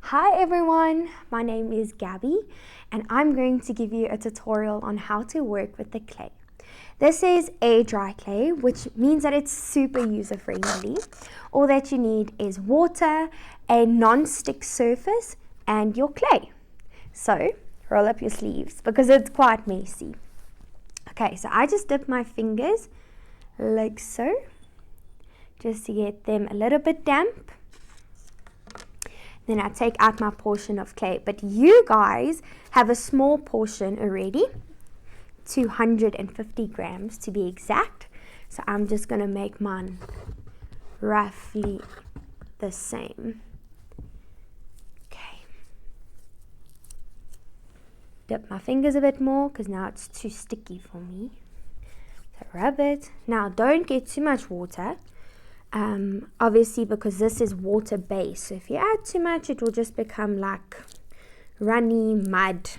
Hi everyone, my name is Gabby and I'm going to give you a tutorial on how to work with the clay. This is a dry clay, which means that it's super user friendly. All that you need is water, a non-stick surface and your clay. So roll up your sleeves because it's quite messy. Okay, so I just dip my fingers like so, just to get them a little bit damp. Then I take out my portion of clay, but you guys have a small portion already, 250 grams to be exact. So I'm just going to make mine roughly the same. Okay. Dip my fingers a bit more because now it's too sticky for me. So rub it. Now don't get too much water. Obviously because this is water based, so if you add too much it will just become like runny mud.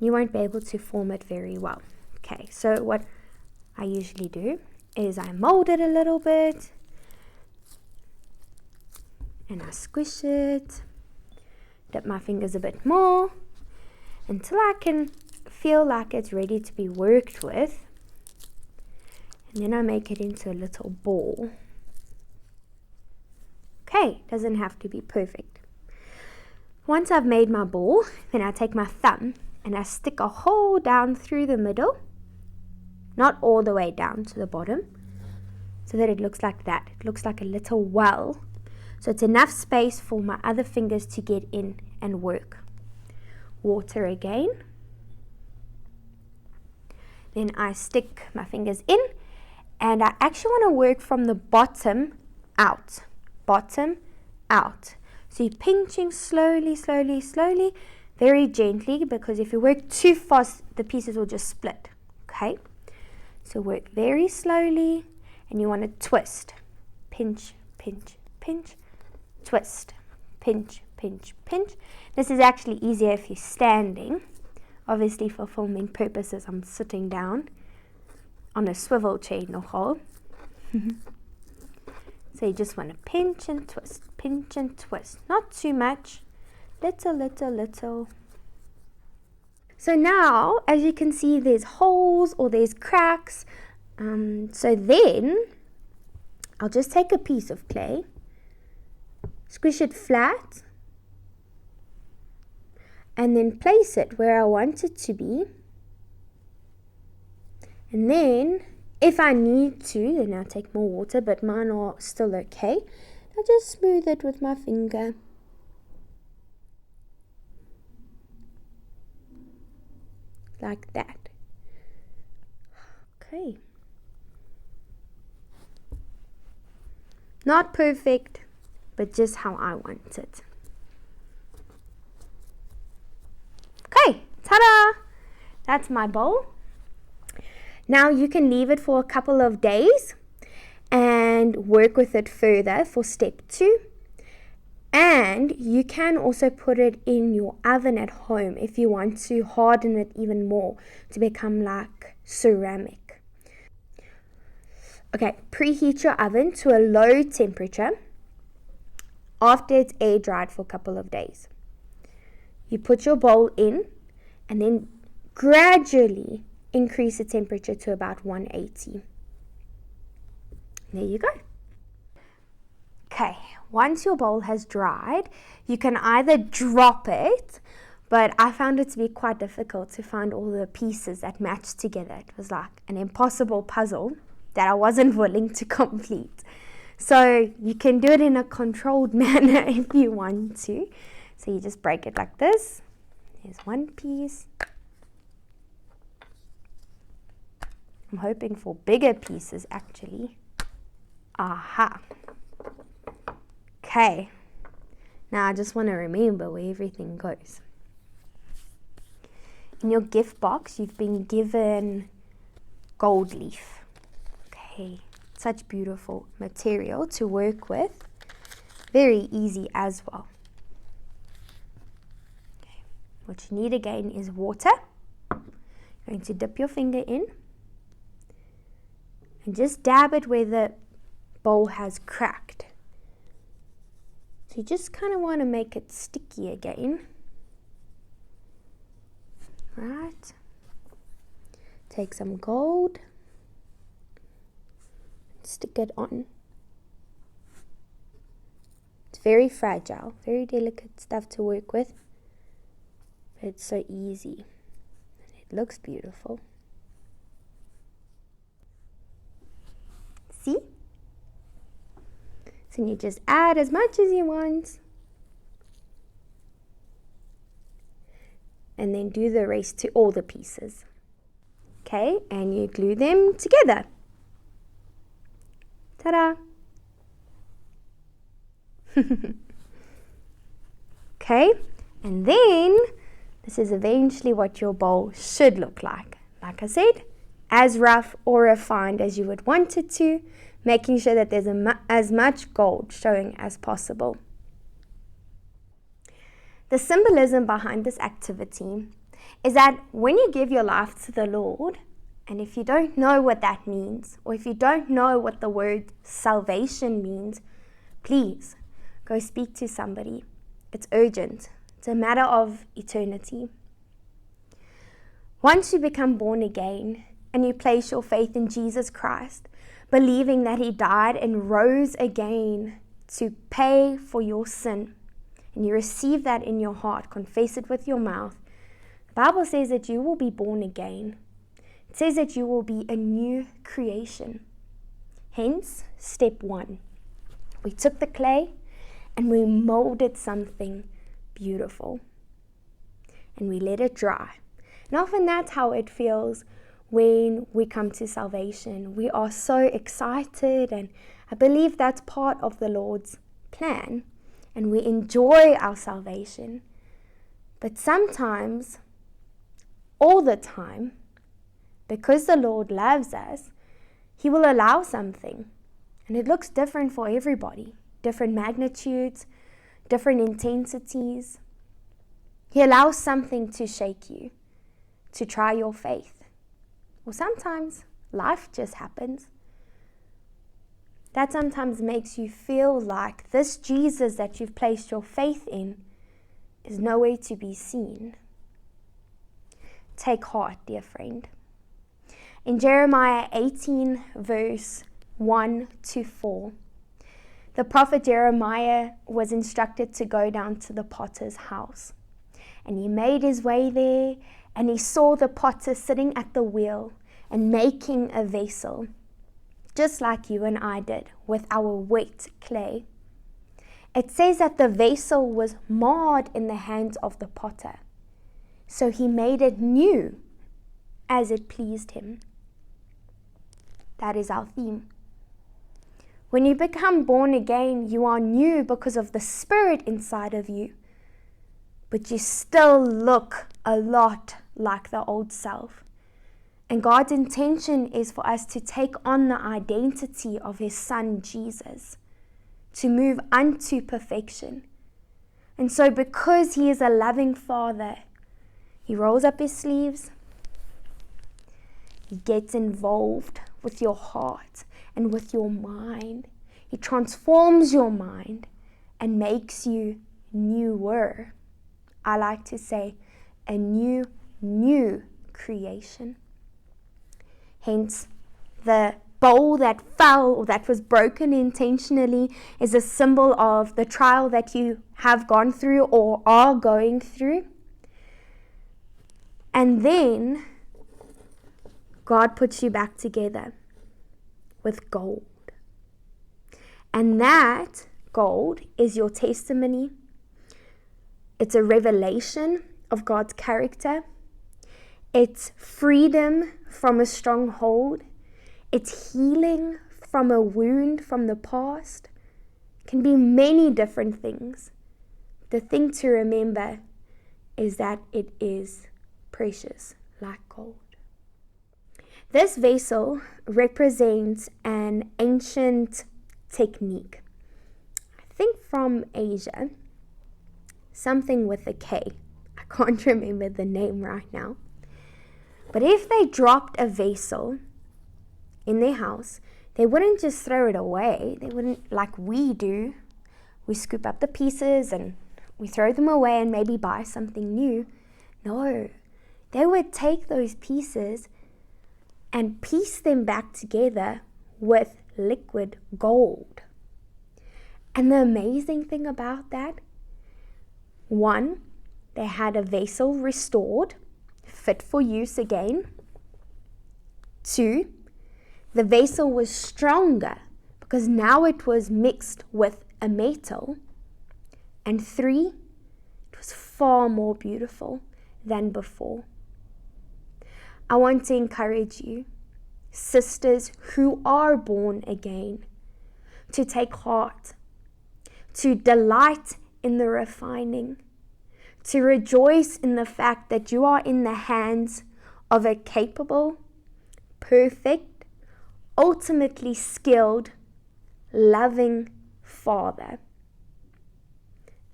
You won't be able to form it very well. Okay, so what I usually do is I mold it a little bit and I squish it, dip my fingers a bit more until I can feel like it's ready to be worked with, and then I make it into a little ball. Okay, doesn't have to be perfect. Once I've made my ball, then I take my thumb and I stick a hole down through the middle, not all the way down to the bottom, so that it looks like that. It looks like a little well. So it's enough space for my other fingers to get in and work. Water again. Then I stick my fingers in and I actually want to work from the bottom out. Bottom out. So you're pinching slowly, slowly, slowly, very gently, because if you work too fast, the pieces will just split. Okay? So work very slowly, and you want to twist. Pinch, pinch, pinch, twist. Pinch, pinch, pinch. This is actually easier if you're standing. Obviously, for filming purposes, I'm sitting down on a swivel chair nogal. So you just want to pinch and twist, pinch and twist. Not too much, little, little, little. So now, as you can see, there's holes or there's cracks. So then, I'll just take a piece of clay, squish it flat, and then place it where I want it to be. And then, if I need to, then I'll take more water, but mine are still okay. I'll just smooth it with my finger. Like that. Okay. Not perfect, but just how I want it. Okay, ta-da! That's my bowl. Now you can leave it for a couple of days and work with it further for step 2. And you can also put it in your oven at home if you want to harden it even more to become like ceramic. Okay, preheat your oven to a low temperature after it's air dried for a couple of days. You put your bowl in and then gradually increase the temperature to about 180. There you go. Okay, once your bowl has dried, you can either drop it, but I found it to be quite difficult to find all the pieces that matched together. It was like an impossible puzzle that I wasn't willing to complete. So you can do it in a controlled manner if you want to. So you just break it like this. Here's one piece. I'm hoping for bigger pieces actually. Aha. Okay. Now I just want to remember where everything goes. In your gift box, you've been given gold leaf. Okay. Such beautiful material to work with. Very easy as well. Okay. What you need again is water. You're going to dip your finger in. And just dab it where the bowl has cracked. So you just kind of want to make it sticky again. Right. Take some gold. Stick it on. It's very fragile, very delicate stuff to work with. But it's so easy. It looks beautiful. See? So you just add as much as you want. And then do the rest to all the pieces. Okay, and you glue them together. Ta-da! Okay, and then this is eventually what your bowl should look like. Like I said, as rough or refined as you would want it to, making sure that there's as much gold showing as possible. The symbolism behind this activity is that when you give your life to the Lord, and if you don't know what that means, or if you don't know what the word salvation means, please go speak to somebody. It's urgent. It's a matter of eternity. Once you become born again and you place your faith in Jesus Christ, believing that He died and rose again to pay for your sin, and you receive that in your heart, confess it with your mouth, the Bible says that you will be born again. It says that you will be a new creation. Hence, step 1. We took the clay and we molded something beautiful. And we let it dry. And often that's how it feels when we come to salvation. We are so excited, and I believe that's part of the Lord's plan. And we enjoy our salvation. But sometimes, all the time, because the Lord loves us, He will allow something. And it looks different for everybody. Different magnitudes, different intensities. He allows something to shake you, to try your faith. Or sometimes life just happens. That sometimes makes you feel like this Jesus that you've placed your faith in is nowhere to be seen. Take heart, dear friend. In Jeremiah 18, verse 1 to 4, the prophet Jeremiah was instructed to go down to the potter's house. And he made his way there, and he saw the potter sitting at the wheel and making a vessel, just like you and I did with our wet clay. It says that the vessel was marred in the hands of the potter, so he made it new as it pleased him. That is our theme. When you become born again, you are new because of the Spirit inside of you. But you still look a lot like the old self. And God's intention is for us to take on the identity of His Son, Jesus, to move unto perfection. And so because He is a loving Father, He rolls up His sleeves. He gets involved with your heart and with your mind. He transforms your mind and makes you newer. I like to say a new creation. Hence, the bowl that fell or that was broken intentionally is a symbol of the trial that you have gone through or are going through. And then God puts you back together with gold. And that gold is your testimony. It's a revelation of God's character. It's freedom from a stronghold. It's healing from a wound from the past. It can be many different things. The thing to remember is that it is precious, like gold. This vessel represents an ancient technique, I think from Asia, something with a K. I can't remember the name right now. But if they dropped a vessel in their house, they wouldn't just throw it away. They wouldn't, like we do we scoop up the pieces and we throw them away and maybe buy something new. No, they would take those pieces and piece them back together with liquid gold. And the amazing thing about that, one, they had a vessel restored, fit for use again. Two, the vessel was stronger because now it was mixed with a metal. And three, it was far more beautiful than before. I want to encourage you, sisters who are born again, to take heart, to delight in the refining, to rejoice in the fact that you are in the hands of a capable, perfect, ultimately skilled, loving Father,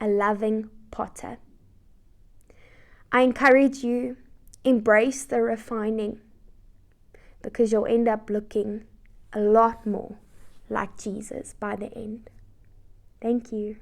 a loving potter. I encourage you, embrace the refining, because you'll end up looking a lot more like Jesus by the end. Thank you.